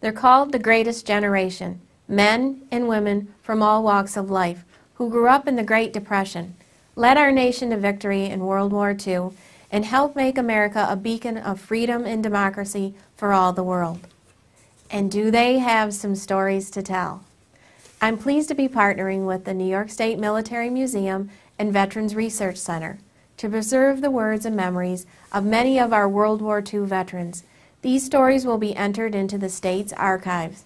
They're called the greatest generation, men and women from all walks of life who grew up in the Great Depression, led our nation to victory in World War II, and helped make America a beacon of freedom and democracy for all the world. And do they have some stories to tell? I'm pleased to be partnering with the New York State Military Museum and Veterans Research Center to preserve the words and memories of many of our World War II veterans. These stories will be entered into the state's archives,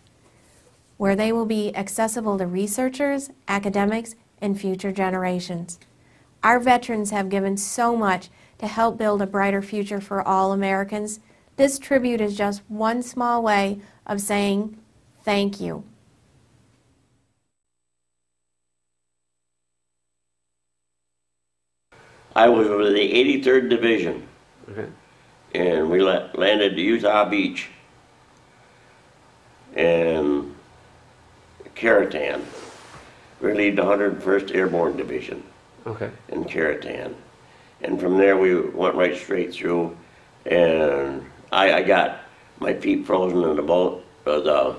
where they will be accessible to researchers, academics, and future generations. Our veterans have given so much to help build a brighter future for all Americans. This tribute is just one small way of saying thank you. I was with the 83rd Division, Okay. and we landed at Utah Beach and Caratan. We relieved the 101st Airborne Division Okay. in Caratan. And from there we went right straight through, and I got my feet frozen in the boat, the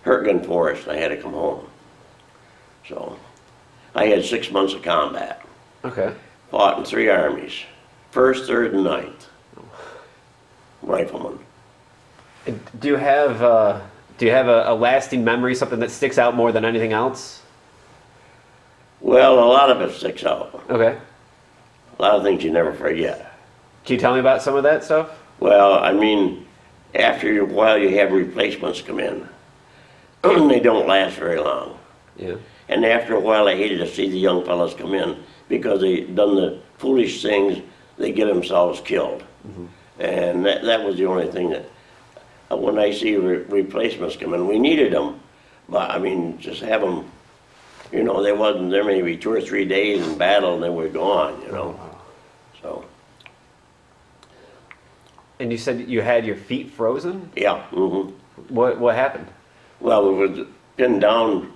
Hurtgen Forest. I had to come home. So I had 6 months of combat. Okay. Fought in 3 armies, 1st, 3rd, and 9th. Rifleman. Do you have a lasting memory, something that sticks out more than anything else? Well, a lot of it sticks out. Okay. A lot of things you never forget. Can you tell me about some of that stuff? Well, I mean, after a while you have replacements come in. They don't last very long. Yeah. And after a while I hated to see the young fellas come in because they done the foolish things, they get themselves killed. Mm-hmm. And that was the only thing that, when I see replacements come in, we needed them, but I mean, just have them, you know, they wasn't there maybe 2 or 3 days in battle and then we're gone, you know. So. And you said you had your feet frozen? Yeah. Mm-hmm. What happened? Well, we was pinned down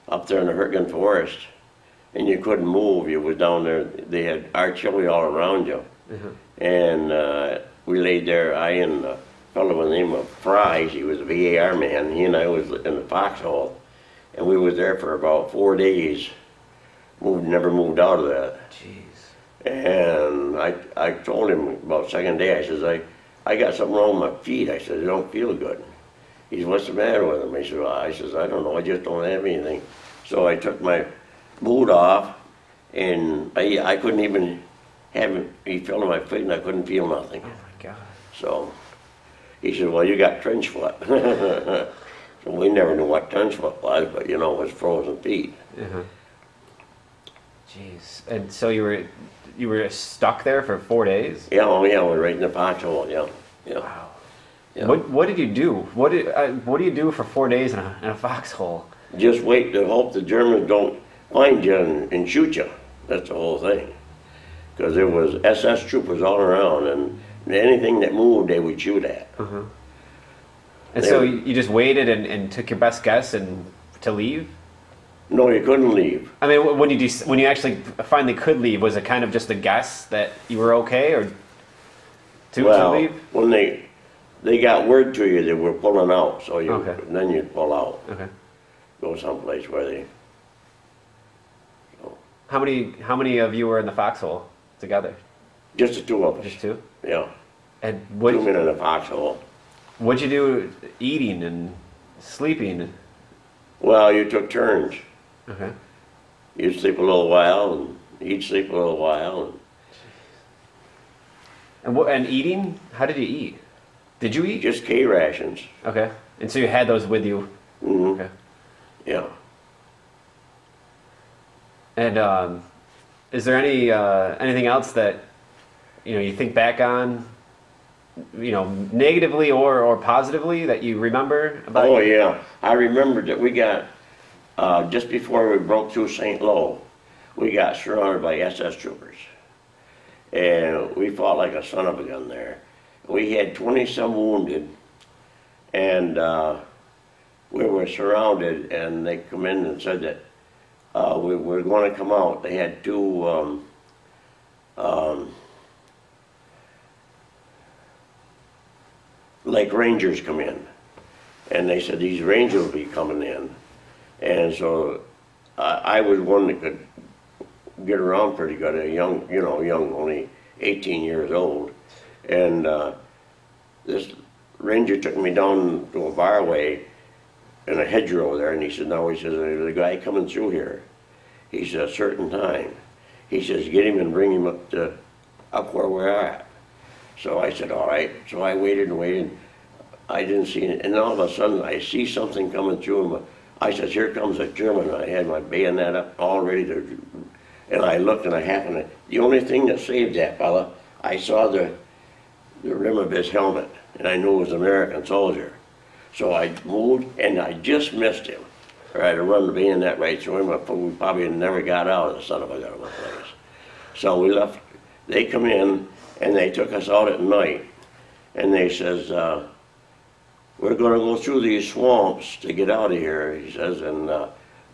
up there in the Hurtgen Forest, and you couldn't move. You was down there. They had artillery all around you, and we laid there. I and a fellow by the name of Fry. He was a VAR man. He and I was in the Foxhole, and we was there for about 4 days. Never moved out of that. Jeez. And I told him about second day. I says I got something wrong with my feet. I said I don't feel good. He said, what's the matter with him? He said, well, I says, I don't know, I just don't have anything. So I took my boot off, and I couldn't even have, he fell on my feet, and I couldn't feel nothing. Oh my God. So he said, well, you got trench foot. So we never knew what trench foot was, but you know, it was frozen feet. Jeez. And so you were stuck there for 4 days? Yeah, oh yeah, we're right in the foxhole, yeah. Yeah. Wow. Yeah. What did you do? What do you do for 4 days in a foxhole? Just wait to hope the Germans don't find you and shoot you. That's the whole thing. Because there was SS troopers all around, and anything that moved, they would shoot at. And so you just waited and took your best guess and to leave? No, you couldn't leave. I mean, when you actually finally could leave, was it kind of just a guess that you were okay, or to leave? When they got word to you that we're pulling out, so then you'd pull out. Okay. Go someplace where they. So. How many of you were in the foxhole together? Just the 2 of us. Just 2? Yeah. And 2 men in the foxhole. What'd you do eating and sleeping? Well, you took turns. Okay. You'd sleep a little while, and he'd sleep a little while. And eating? How did you eat? Did you eat? Just K rations. Okay. And so you had those with you? Mm-hmm. Okay. Yeah. And is there anything else that you think back on, negatively or positively that you remember about? Oh yeah, I remember that we got just before we broke through St. Lo, we got surrounded by SS troopers, and we fought like a son of a gun there. We had 20-some wounded, and we were surrounded, and they come in and said that we were going to come out. They had 2 Lake Rangers come in, and they said these Rangers will be coming in. And so I was one that could get around pretty good, a young, only 18 years old. And this Ranger took me down to a barway in a hedgerow there, and he said, no, he says, there's a guy coming through here. He said, a certain time. He says, get him and bring him up where we're at. So I said, all right. So I waited and waited. I didn't see it, and all of a sudden I see something coming through him. I said, here comes a German. I had my bayonet up all ready to, and I looked and I happened to, the only thing that saved that fella, I saw the rim of his helmet, and I knew it was an American soldier. So I moved, and I just missed him. Or I had to run the bayonet right through him, but we probably never got out of the son of a gun place. So we left, they come in, and they took us out at night, and they says, we're going to go through these swamps to get out of here, he says, and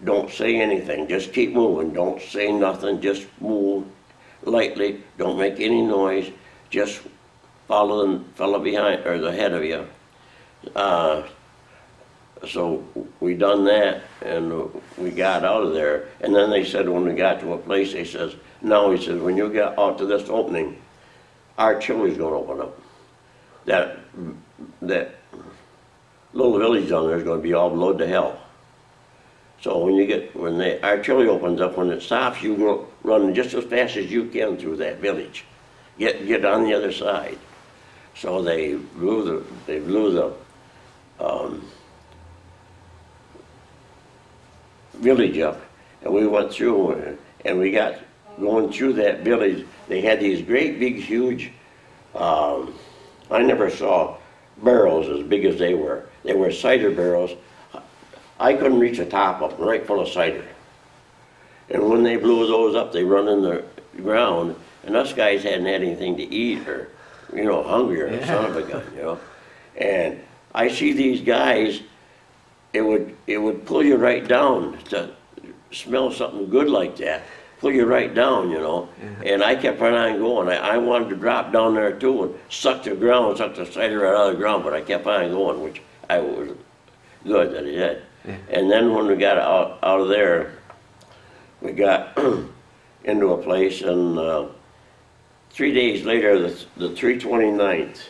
don't say anything, just keep moving, don't say nothing, just move lightly, don't make any noise, just follow the fellow behind, or the head of you. So we done that, and we got out of there, and then they said when we got to a place, they says, no, he says, when you get out to this opening, artillery's going to open up. That little village down there is going to be all blowed to hell. So when the artillery opens up, when it stops, you will run just as fast as you can through that village. Get on the other side. So they blew the village up, and we went through, and we got going through that village. They had these great big huge, I never saw barrels as big as they were. They were cider barrels. I couldn't reach the top of them, right full of cider. And when they blew those up, they run in the ground, and us guys hadn't had anything to eat, or, hungry, or the son of a gun, And I see these guys, it would pull you right down to smell something good like that, pull you right down, And I kept right on going. I wanted to drop down there too and suck the cider out of the ground, but I kept on going, which I was good that I did. Yeah. And then when we got out of there, we got into a place, and 3 days later, the 329th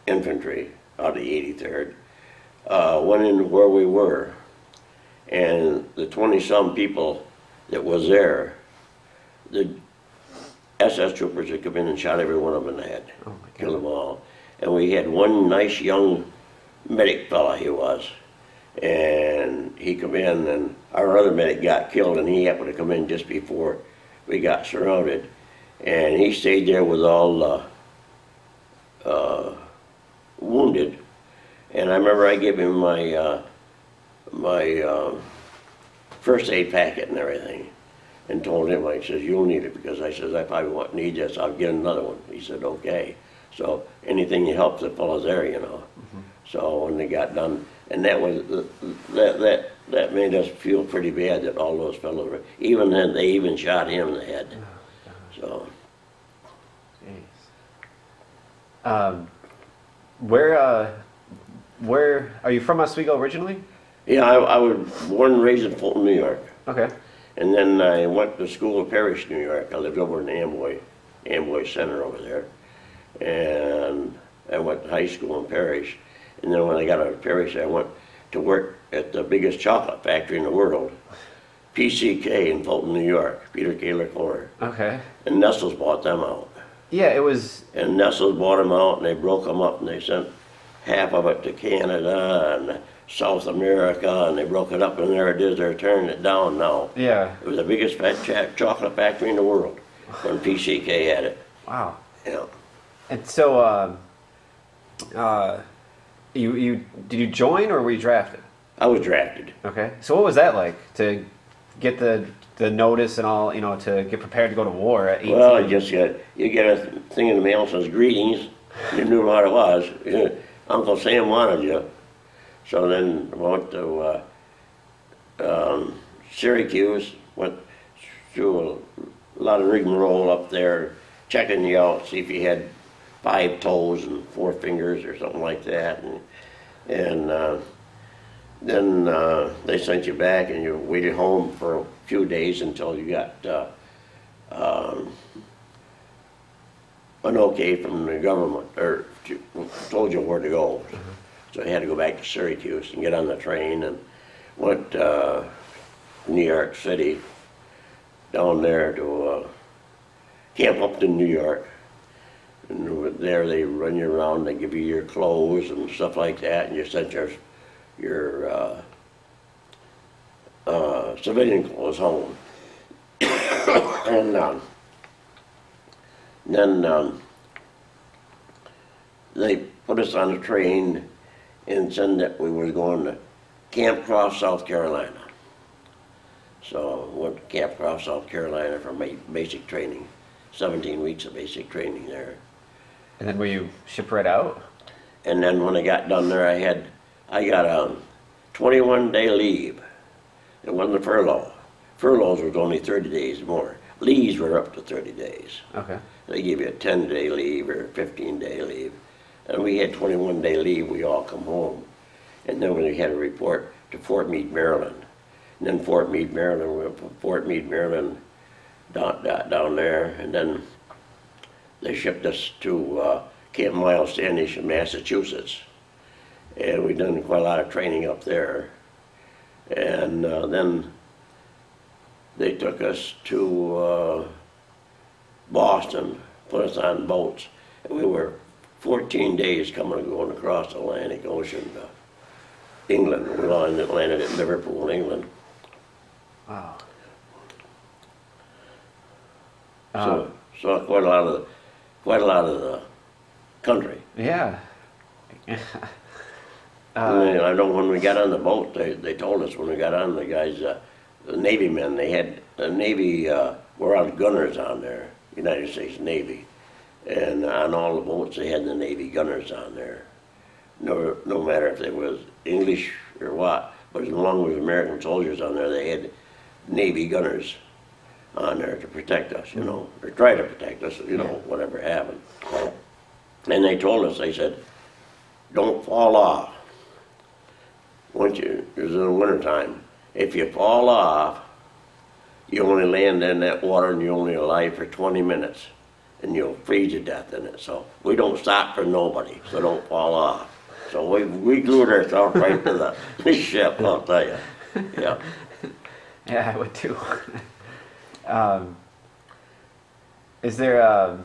Infantry out of the 83rd went into where we were, and the 20-some people that was there, the SS troopers had come in and shot every one of them in the head, killed them all. And we had one nice young medic fella, he was, and he come in, and our other medic got killed, and he happened to come in just before we got surrounded, and he stayed there with all wounded. And I remember I gave him my first aid packet and everything, and told him, I says, you'll need it, because I says, I probably won't need this, I'll get another one. He said, okay. So anything that helps the fellows there, Mm-hmm. So when they got done, and that was, that made us feel pretty bad that all those fellows were, even then, they even shot him in the head. Oh, so. Jeez. Where are you from? Oswego originally? Yeah, I was born and raised in Fulton, New York. Okay. And then I went to school in Parrish, New York. I lived over in Amboy Center over there. And I went to high school in Parrish. And then when I got out of Parrish, I went to work at the biggest chocolate factory in the world, PCK in Fulton, New York, Peter K. LaCour. Okay. And Nestle's bought them out. Yeah, it was... And Nestle's bought them out, and they broke them up, and they sent half of it to Canada and South America, and they broke it up, and there it is, they're turning it down now. Yeah. It was the biggest chocolate factory in the world when PCK had it. Wow. Yeah. And so, did you join, or were you drafted? I was drafted. Okay. So what was that like, to get the notice and all, to get prepared to go to war at 18? Well, you get a thing in the mail that says greetings. You knew what it was. Uncle Sam wanted you. So then I went to Syracuse, went through a lot of rigmarole up there, checking you out, see if you had 5 toes and 4 fingers or something like that. And then they sent you back, and you waited home for a few days until you got an okay from the government, or told you where to go. So I had to go back to Syracuse and get on the train and went New York City, down there to Camp Upton, New York. And over there they run you around, they give you your clothes and stuff like that, and you sent your civilian clothes home. And then they put us on a train and said that we were going to Camp Cross, South Carolina. So went to Camp Cross, South Carolina for basic training. 17 weeks of basic training there. And then were you shipped right out? And then when I got done there, I got a 21-day leave. It wasn't a furlough. Furloughs was only 30 days more. Leaves were up to 30 days. Okay. They give you a 10-day leave or a 15-day leave. And we had 21-day leave, we all come home. And then we had a report to Fort Meade, Maryland. And then Fort Meade, Maryland, we went from Fort Meade, Maryland down there, and then they shipped us to Camp Miles Standish in Massachusetts. And we done quite a lot of training up there. And then they took us to Boston, put us on boats. And we were 14 days coming and going across the Atlantic Ocean to England. We landed at Liverpool, England. Wow. So saw quite a lot of the country. Yeah. And I know when we got on the boat, they told us when we got on, the guys, the Navy men, they had the Navy were on gunners on there, United States Navy, and on all the boats they had the Navy gunners on there. No matter if they was English or what, but as long as there was American soldiers on there, they had Navy gunners on there to protect us, you know, or try to protect us, you know, whatever happened. And they told us, they said, don't fall off. Once it was in the wintertime, if you fall off, you only land in that water and you're only alive for 20 minutes and you'll freeze to death in it. So we don't stop for nobody, so don't fall off. So we glued ourselves right to the ship, I'll tell you. Yeah. Yeah, I would too. Is there,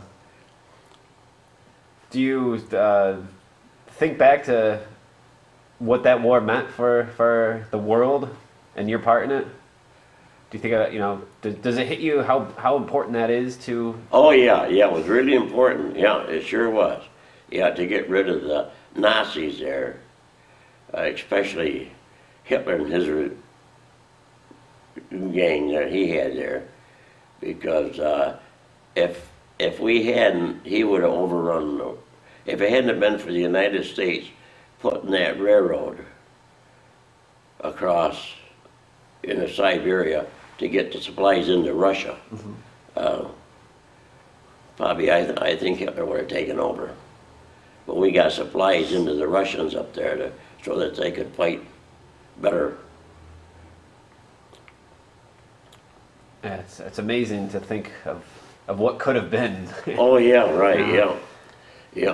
do you think back to what that war meant for the world and your part in it? Do you think, you know, does it hit you how important that is to? Oh yeah, it was really important. Yeah, it sure was. Yeah, to get rid of the Nazis there, especially Hitler and his gang that he had there, because if we hadn't, he would have overrun. If it hadn't been for the United States putting that railroad across into Siberia to get the supplies into Russia, probably I think Hitler would have taken over. But we got supplies into the Russians up there so that they could fight better. Yeah, it's amazing to think of what could have been. Oh yeah, right, yeah.